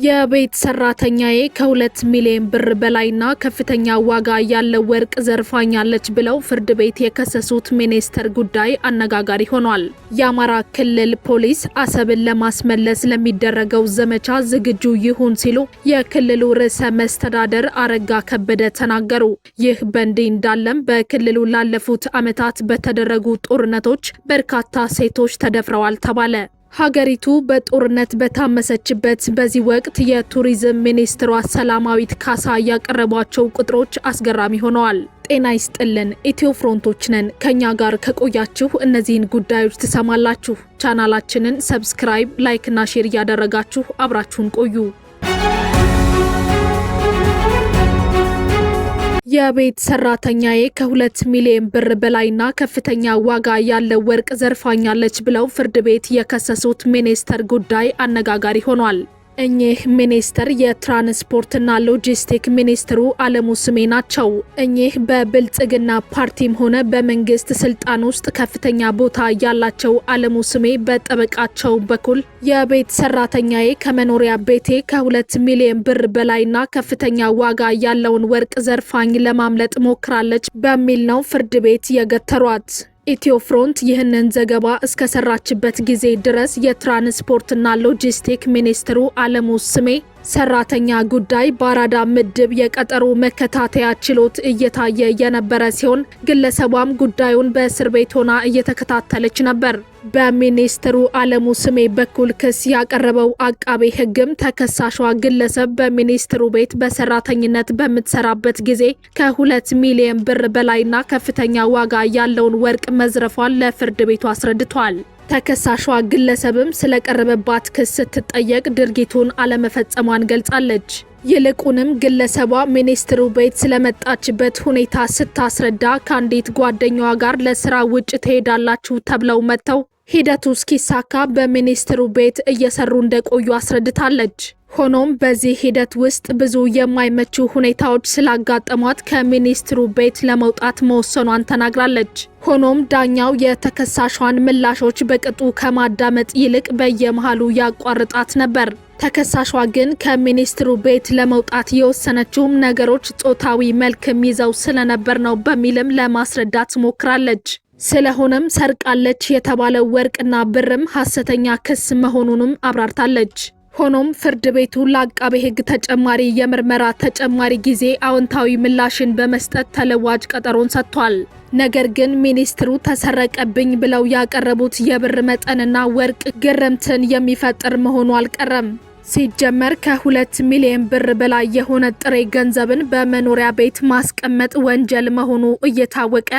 የቤት ሰራተኛዬ ከ2 ሚሊዮን ብር በላይና ከፍተኛ ዋጋ ያለው ወርቅ ዘርፋኛለች ብለው ፍርድ ቤት የከሰሱት ሚኒስትር ጉዳይ አነጋጋሪ ሆኗል። የአማራ ክልል ፖሊስ አሰብን ለማስመለስ ለሚደረገው ዘመቻ ዝግጁ ይሁን ሲሉ የክልሉ ርዕሰ መስተዳደር አረጋ ከበደ ተናገሩ። ይህ በእንዲህ እንዳለም በክልሉ ላለፉት ዓመታት በተደረጉ ጦርነቶች በርካታ ሴቶች ተደፍረዋል ተባለ። ሀገሪቱ በጦርነት በታመሰችበት በዚህ ወቅት የቱሪዝም ሚኒስትሯ ሰላማዊት ካሳ ያቀረቧቸው ቁጥሮች አስገራሚ ሆነዋል። ጤና ይስጥልን፣ ኢትዮ ፍሮንቶች ነን። ከኛ ጋር ከቆያችሁ እነዚህን ጉዳዮች ትሰማላችሁ። ቻናላችንን ሰብስክራይብ፣ ላይክ እና ሼር እያደረጋችሁ አብራችሁን ቆዩ። የቤት ሰራተኛዬ ከ2 ሚሊዮን ብር በላይና ከፍተኛ ዋጋ ያለው ወርቅ ዘርፋኛለች ብለው ፍርድ ቤት የከሰሱት ሚኒስትር ጉዳይ አነጋጋሪ ሆኗል። እኚህ ሚኒስትር የትራንስፖርትና ሎጂስቲክ ሚኒስትሩ አለሙ ስሜ ናቸው። እኚህ በብልጽግና ፓርቲም ሆነ በመንግስት ስልጣን ውስጥ ከፍተኛ ቦታ ያላቸው አለሙ ስሜ በጠበቃቸው በኩል የቤት ሰራተኛዬ ከመኖሪያ ቤቴ ከ2 ሚሊዮን ብር በላይና ከፍተኛ ዋጋ ያለውን ወርቅ ዘርፋኝ ለማምለጥ ሞክራለች በሚል ነው ፍርድ ቤት የገተሯት። ኢትዮ ፍሮንት ይህንን ዘገባ እስከሰራችበት ጊዜ ድረስ የትራንስፖርትና ሎጂስቲክ ሚኒስትሩ አለሙ ስሜ ሰራተኛ ጉዳይ በአራዳ ምድብ የቀጠሮ መከታተያ ችሎት እየታየ የነበረ ሲሆን ግለሰቧም ጉዳዩን በእስር ቤት ሆና እየተከታተለች ነበር። በሚኒስትሩ አለሙ ስሜ በኩል ክስ ያቀረበው አቃቤ ሕግም ተከሳሿ ግለሰብ በሚኒስትሩ ቤት በሰራተኝነት በምትሰራበት ጊዜ ከ2 ሚሊዮን ብር በላይና ከፍተኛ ዋጋ ያለውን ወርቅ መዝረፏን ለፍርድ ቤቱ አስረድቷል። ተከሳሿ ግለሰብም ስለቀረበባት ክስ ስትጠየቅ ድርጊቱን አለመፈጸሟን ገልጻለች። ይልቁንም ግለሰቧ ሚኒስትሩ ቤት ስለመጣችበት ሁኔታ ስታስረዳ ከአንዲት ጓደኛዋ ጋር ለስራ ውጭ ትሄዳላችሁ ተብለው መጥተው ሂደቱ እስኪሳካ በሚኒስትሩ ቤት እየሰሩ እንደቆዩ አስረድታለች። ሆኖም በዚህ ሂደት ውስጥ ብዙ የማይመቹ ሁኔታዎች ስላጋጠሟት ከሚኒስትሩ ቤት ለመውጣት መወሰኗን ተናግራለች። ሆኖም ዳኛው የተከሳሿን ምላሾች በቅጡ ከማዳመጥ ይልቅ በየመሃሉ ያቋርጣት ነበር። ተከሳሿ ግን ከሚኒስትሩ ቤት ለመውጣት የወሰነችውም ነገሮች ጾታዊ መልክም ይዘው ስለነበር ነው በሚልም ለማስረዳት ሞክራለች። ስለሆነም ሰርቃለች የተባለው ወርቅና ብርም ሐሰተኛ ክስ መሆኑንም አብራርታለች። ሆኖም ፍርድ ቤቱ ለአቃቤ ሕግ ተጨማሪ የምርመራ ተጨማሪ ጊዜ አዎንታዊ ምላሽን በመስጠት ተለዋጭ ቀጠሮን ሰጥቷል። ነገር ግን ሚኒስትሩ ተሰረቀብኝ ብለው ያቀረቡት የብር መጠንና ወርቅ ግርምትን የሚፈጥር መሆኑ አልቀረም። ሲጀመር ከ2 ሚሊዮን ብር በላይ የሆነ ጥሬ ገንዘብን በመኖሪያ ቤት ማስቀመጥ ወንጀል መሆኑ እየታወቀ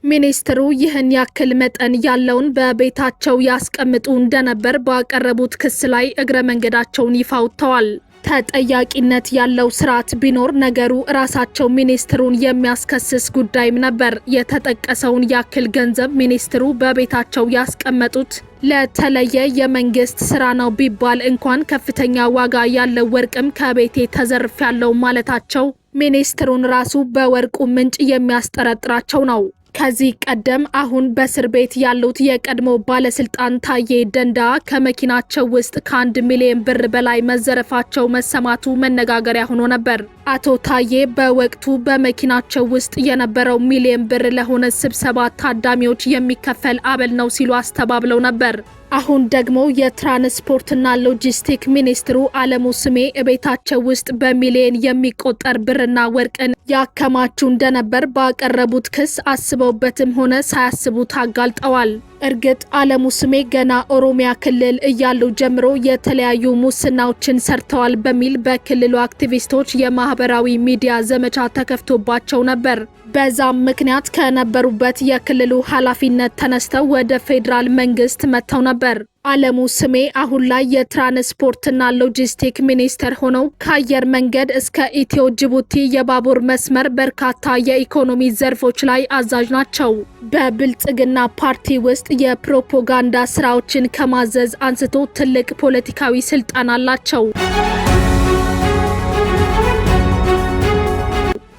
ሚኒስትሩ ይህን ያክል መጠን ያለውን በቤታቸው ያስቀምጡ እንደነበር ባቀረቡት ክስ ላይ እግረ መንገዳቸውን ይፋ አውጥተዋል። ተጠያቂነት ያለው ስርዓት ቢኖር ነገሩ ራሳቸው ሚኒስትሩን የሚያስከስስ ጉዳይም ነበር። የተጠቀሰውን ያክል ገንዘብ ሚኒስትሩ በቤታቸው ያስቀመጡት ለተለየ የመንግስት ስራ ነው ቢባል እንኳን ከፍተኛ ዋጋ ያለው ወርቅም ከቤቴ ተዘርፍ ያለው ማለታቸው ሚኒስትሩን ራሱ በወርቁ ምንጭ የሚያስጠረጥራቸው ነው። ከዚህ ቀደም አሁን በእስር ቤት ያሉት የቀድሞ ባለስልጣን ታዬ ደንደአ ከመኪናቸው ውስጥ ከ1 ሚሊዮን ብር በላይ መዘረፋቸው መሰማቱ መነጋገሪያ ሆኖ ነበር። አቶ ታዬ በወቅቱ በመኪናቸው ውስጥ የነበረው ሚሊዮን ብር ለሆነ ስብሰባ ታዳሚዎች የሚከፈል አበል ነው ሲሉ አስተባብለው ነበር። አሁን ደግሞ የትራንስፖርትና ሎጂስቲክ ሚኒስትሩ አለሙ ስሜ እቤታቸው ውስጥ በሚሊዮን የሚቆጠር ብርና ወርቅን ያከማቹ እንደነበር ባቀረቡት ክስ አስበውበትም ሆነ ሳያስቡት አጋልጠዋል። እርግጥ አለሙ ስሜ ገና ኦሮሚያ ክልል እያሉ ጀምሮ የተለያዩ ሙስናዎችን ሰርተዋል በሚል በክልሉ አክቲቪስቶች የማህበራዊ ሚዲያ ዘመቻ ተከፍቶባቸው ነበር። በዛም ምክንያት ከነበሩበት የክልሉ ኃላፊነት ተነስተው ወደ ፌዴራል መንግስት መጥተው ነበር። አለሙ ስሜ አሁን ላይ የትራንስፖርትና ሎጂስቲክ ሚኒስትር ሆነው ከአየር መንገድ እስከ ኢትዮ ጅቡቲ የባቡር መስመር በርካታ የኢኮኖሚ ዘርፎች ላይ አዛዥ ናቸው። በብልጽግና ፓርቲ ውስጥ የፕሮፓጋንዳ ስራዎችን ከማዘዝ አንስቶ ትልቅ ፖለቲካዊ ስልጣን አላቸው።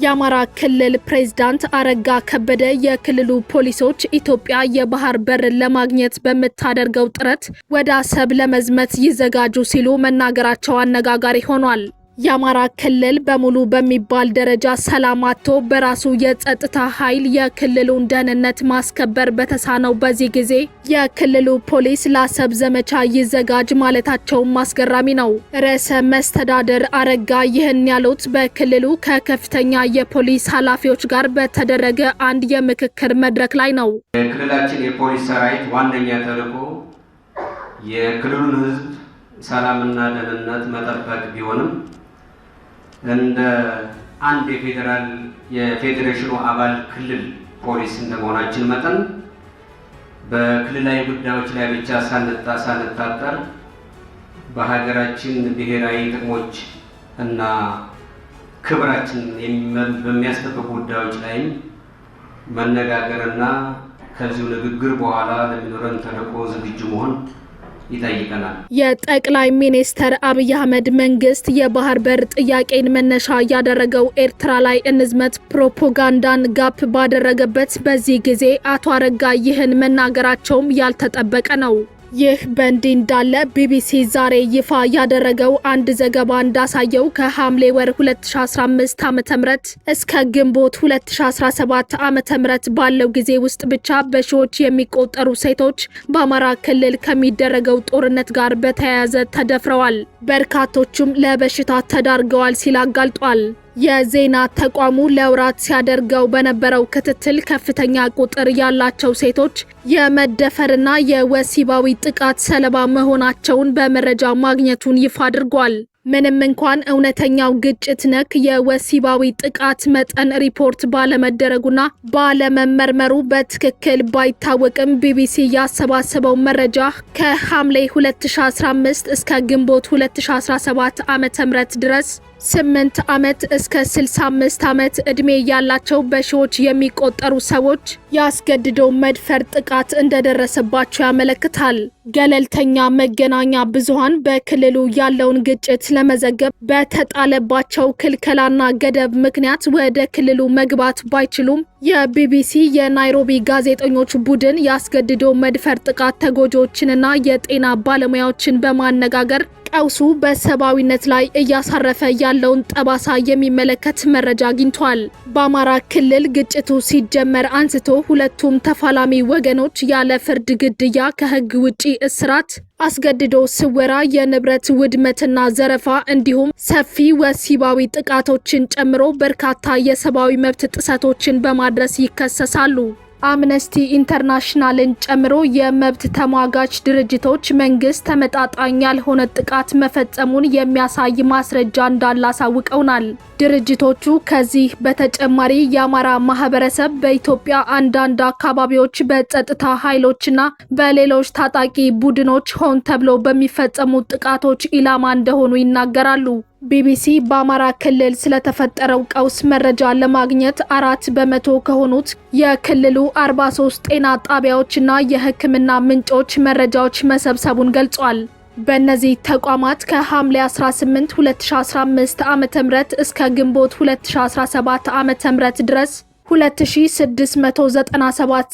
የአማራ ክልል ፕሬዝዳንት አረጋ ከበደ የክልሉ ፖሊሶች ኢትዮጵያ የባህር በር ለማግኘት በምታደርገው ጥረት ወደ አሰብ ለመዝመት ይዘጋጁ ሲሉ መናገራቸው አነጋጋሪ ሆኗል። የአማራ ክልል በሙሉ በሚባል ደረጃ ሰላም አጥቶ በራሱ የጸጥታ ኃይል የክልሉን ደህንነት ማስከበር በተሳነው በዚህ ጊዜ የክልሉ ፖሊስ ለአሰብ ዘመቻ ይዘጋጅ ማለታቸውም አስገራሚ ነው። ርዕሰ መስተዳድር አረጋ ይህን ያሉት በክልሉ ከከፍተኛ የፖሊስ ኃላፊዎች ጋር በተደረገ አንድ የምክክር መድረክ ላይ ነው። የክልላችን የፖሊስ ሰራዊት ዋነኛ ተልዕኮ የክልሉን ሕዝብ ሰላምና ደህንነት መጠበቅ ቢሆንም እንደ አንድ የፌዴሬሽኑ አባል ክልል ፖሊስ እንደመሆናችን መጠን በክልላዊ ጉዳዮች ላይ ብቻ ሳንታጠር በሀገራችን ብሔራዊ ጥቅሞች እና ክብራችን በሚያስጠብቁ ጉዳዮች ላይም መነጋገርና ከዚሁ ንግግር በኋላ ለሚኖረን ተልዕኮ ዝግጁ መሆን ይጠይቀናል። የጠቅላይ ሚኒስትር አብይ አህመድ መንግስት የባህር በር ጥያቄን መነሻ ያደረገው ኤርትራ ላይ እንዝመት ፕሮፓጋንዳን ጋፕ ባደረገበት በዚህ ጊዜ አቶ አረጋ ይህን መናገራቸውም ያልተጠበቀ ነው። ይህ በእንዲህ እንዳለ ቢቢሲ ዛሬ ይፋ ያደረገው አንድ ዘገባ እንዳሳየው ከሐምሌ ወር 2015 ዓ.ም እስከ ግንቦት 2017 ዓ.ም ባለው ጊዜ ውስጥ ብቻ በሺዎች የሚቆጠሩ ሴቶች በአማራ ክልል ከሚደረገው ጦርነት ጋር በተያያዘ ተደፍረዋል፣ በርካቶቹም ለበሽታ ተዳርገዋል ሲል አጋልጧል። የዜና ተቋሙ ለወራት ሲያደርገው በነበረው ክትትል ከፍተኛ ቁጥር ያላቸው ሴቶች የመደፈርና የወሲባዊ ጥቃት ሰለባ መሆናቸውን በመረጃ ማግኘቱን ይፋ አድርጓል። ምንም እንኳን እውነተኛው ግጭት ነክ የወሲባዊ ጥቃት መጠን ሪፖርት ባለመደረጉና ባለመመርመሩ በትክክል ባይታወቅም ቢቢሲ ያሰባሰበው መረጃ ከሐምሌ 2015 እስከ ግንቦት 2017 ዓ.ም ድረስ 8 ዓመት እስከ 65 ዓመት ዕድሜ ያላቸው በሺዎች የሚቆጠሩ ሰዎች ያስገድዶ መድፈር ጥቃት እንደደረሰባቸው ያመለክታል። ገለልተኛ መገናኛ ብዙሃን በክልሉ ያለውን ግጭት ለመዘገብ በተጣለባቸው ክልከላና ገደብ ምክንያት ወደ ክልሉ መግባት ባይችሉም የቢቢሲ የናይሮቢ ጋዜጠኞች ቡድን ያስገድዶ መድፈር ጥቃት ተጎጂዎችንና የጤና ባለሙያዎችን በማነጋገር ቀውሱ በሰብአዊነት ላይ እያሳረፈ ያለውን ጠባሳ የሚመለከት መረጃ አግኝቷል። በአማራ ክልል ግጭቱ ሲጀመር አንስቶ ሁለቱም ተፋላሚ ወገኖች ያለ ፍርድ ግድያ፣ ከህግ ውጪ እስራት፣ አስገድዶ ስወራ፣ የንብረት ውድመትና ዘረፋ እንዲሁም ሰፊ ወሲባዊ ጥቃቶችን ጨምሮ በርካታ የሰብአዊ መብት ጥሰቶችን በማድረስ ይከሰሳሉ። አምነስቲ ኢንተርናሽናልን ጨምሮ የመብት ተሟጋች ድርጅቶች መንግስት ተመጣጣኝ ያልሆነ ጥቃት መፈጸሙን የሚያሳይ ማስረጃ እንዳላሳውቀውናል። ድርጅቶቹ ከዚህ በተጨማሪ የአማራ ማህበረሰብ በኢትዮጵያ አንዳንድ አካባቢዎች በጸጥታ ኃይሎችና በሌሎች ታጣቂ ቡድኖች ሆን ተብሎ በሚፈጸሙ ጥቃቶች ኢላማ እንደሆኑ ይናገራሉ። ቢቢሲ በአማራ ክልል ስለተፈጠረው ቀውስ መረጃ ለማግኘት 4% ከሆኑት የክልሉ 43 ጤና ጣቢያዎችና የሕክምና ምንጮች መረጃዎች መሰብሰቡን ገልጿል። በእነዚህ ተቋማት ከሐምሌ 18 2015 ዓ.ም እስከ ግንቦት 2017 ዓ.ም ድረስ 2697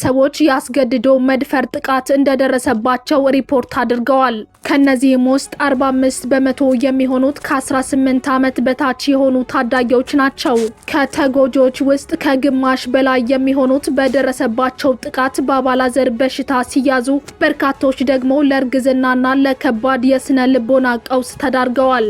ሰዎች ያስገድዶ መድፈር ጥቃት እንደደረሰባቸው ሪፖርት አድርገዋል። ከነዚህም ውስጥ 45% የሚሆኑት ከ18 ዓመት በታች የሆኑ ታዳጊዎች ናቸው። ከተጎጂዎች ውስጥ ከግማሽ በላይ የሚሆኑት በደረሰባቸው ጥቃት በአባላዘር በሽታ ሲያዙ፣ በርካቶች ደግሞ ለእርግዝናና ለከባድ የስነ ልቦና ቀውስ ተዳርገዋል።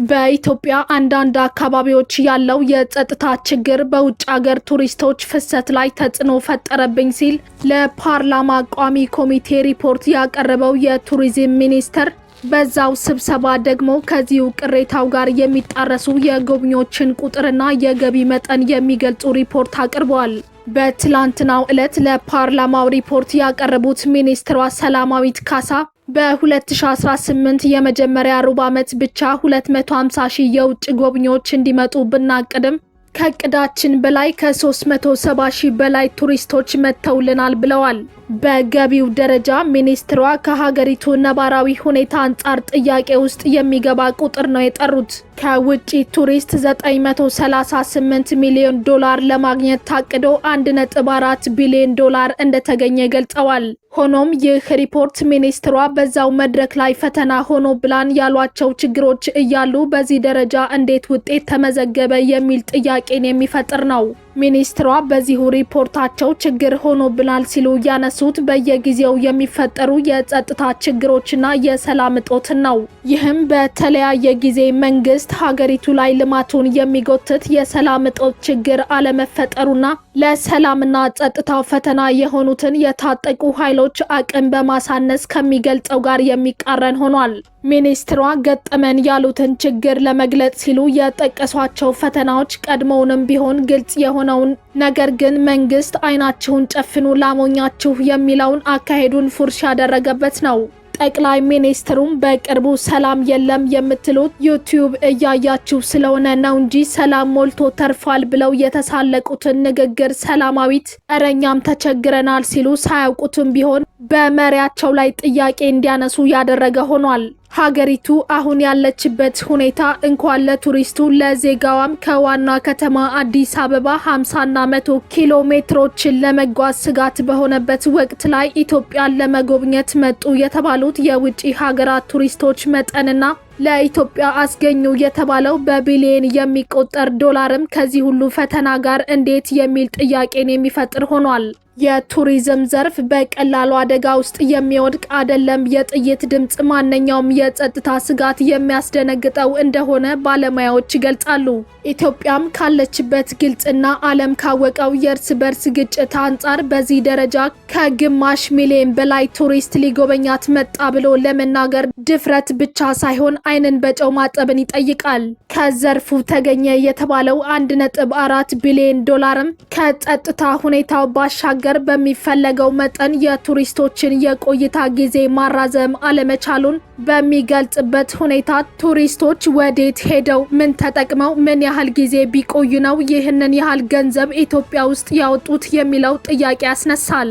በኢትዮጵያ አንዳንድ አካባቢዎች ያለው የጸጥታ ችግር በውጭ ሀገር ቱሪስቶች ፍሰት ላይ ተጽዕኖ ፈጠረብኝ ሲል ለፓርላማ ቋሚ ኮሚቴ ሪፖርት ያቀረበው የቱሪዝም ሚኒስቴር በዛው ስብሰባ ደግሞ ከዚሁ ቅሬታው ጋር የሚጣረሱ የጎብኚዎችን ቁጥርና የገቢ መጠን የሚገልጹ ሪፖርት አቅርበዋል። በትላንትናው ዕለት ለፓርላማው ሪፖርት ያቀረቡት ሚኒስትሯ ሰላማዊት ካሳ በ2018 የመጀመሪያ ሩብ ዓመት ብቻ 250 ሺህ የውጭ ጎብኚዎች እንዲመጡ ብናቅድም ከቅዳችን በላይ ከ370 ሺህ በላይ ቱሪስቶች መጥተውልናል ብለዋል። በገቢው ደረጃ ሚኒስትሯ ከሀገሪቱ ነባራዊ ሁኔታ አንጻር ጥያቄ ውስጥ የሚገባ ቁጥር ነው የጠሩት። ከውጪ ቱሪስት 938 ሚሊዮን ዶላር ለማግኘት ታቅዶ 1.4 ቢሊዮን ዶላር እንደተገኘ ገልጸዋል። ሆኖም ይህ ሪፖርት ሚኒስትሯ በዛው መድረክ ላይ ፈተና ሆኖ ብላን ያሏቸው ችግሮች እያሉ በዚህ ደረጃ እንዴት ውጤት ተመዘገበ የሚል ጥያቄን የሚፈጥር ነው። ሚኒስትሯ በዚሁ ሪፖርታቸው ችግር ሆኖ ብላል ሲሉ ያነሱት በየጊዜው የሚፈጠሩ የጸጥታ ችግሮችና የሰላም እጦትን ነው። ይህም በተለያየ ጊዜ መንግስት ሀገሪቱ ላይ ልማቱን የሚጎትት የሰላም እጦት ችግር አለመፈጠሩና ለሰላምና ጸጥታው ፈተና የሆኑትን የታጠቁ ኃይሎች አቅም በማሳነስ ከሚገልጸው ጋር የሚቃረን ሆኗል። ሚኒስትሯ ገጠመን ያሉትን ችግር ለመግለጽ ሲሉ የጠቀሷቸው ፈተናዎች ቀድሞውንም ቢሆን ግልጽ የሆነውን ነገር ግን መንግስት አይናችሁን ጨፍኑ ላሞኛችሁ የሚለውን አካሄዱን ፉርሽ ያደረገበት ነው። ጠቅላይ ሚኒስትሩም በቅርቡ ሰላም የለም የምትሉት ዩቲዩብ እያያችሁ ስለሆነ ነው እንጂ ሰላም ሞልቶ ተርፏል ብለው የተሳለቁትን ንግግር ሰላማዊት እረኛም ተቸግረናል ሲሉ ሳያውቁትም ቢሆን በመሪያቸው ላይ ጥያቄ እንዲያነሱ ያደረገ ሆኗል። ሀገሪቱ አሁን ያለችበት ሁኔታ እንኳን ለቱሪስቱ ለዜጋዋም ከዋና ከተማ አዲስ አበባ 50ና 100 ኪሎ ሜትሮችን ለመጓዝ ስጋት በሆነበት ወቅት ላይ ኢትዮጵያን ለመጎብኘት መጡ የተባሉት የውጭ ሀገራት ቱሪስቶች መጠንና ለኢትዮጵያ አስገኙ የተባለው በቢሊየን የሚቆጠር ዶላርም ከዚህ ሁሉ ፈተና ጋር እንዴት የሚል ጥያቄን የሚፈጥር ሆኗል። የቱሪዝም ዘርፍ በቀላሉ አደጋ ውስጥ የሚወድቅ አይደለም። የጥይት ድምጽ ማንኛውም የጸጥታ ስጋት የሚያስደነግጠው እንደሆነ ባለሙያዎች ይገልጻሉ። ኢትዮጵያም ካለችበት ግልጽና ዓለም ካወቀው የእርስ በርስ ግጭት አንጻር በዚህ ደረጃ ከግማሽ ሚሊዮን በላይ ቱሪስት ሊጎበኛት መጣ ብሎ ለመናገር ድፍረት ብቻ ሳይሆን አይንን በጨው ማጠብን ይጠይቃል። ከዘርፉ ተገኘ የተባለው 1.4 ቢሊዮን ዶላርም ከጸጥታ ሁኔታው ባሻገር በሚፈለገው መጠን የቱሪስቶችን የቆይታ ጊዜ ማራዘም አለመቻሉን በሚገልጽበት ሁኔታ ቱሪስቶች ወዴት ሄደው ምን ተጠቅመው ምን ያህል ጊዜ ቢቆዩ ነው ይህንን ያህል ገንዘብ ኢትዮጵያ ውስጥ ያወጡት የሚለው ጥያቄ ያስነሳል።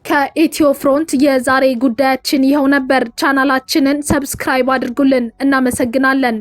ከኢትዮ ፍሮንት የዛሬ ጉዳያችን ይኸው ነበር። ቻናላችንን ሰብስክራይብ አድርጉልን። እናመሰግናለን።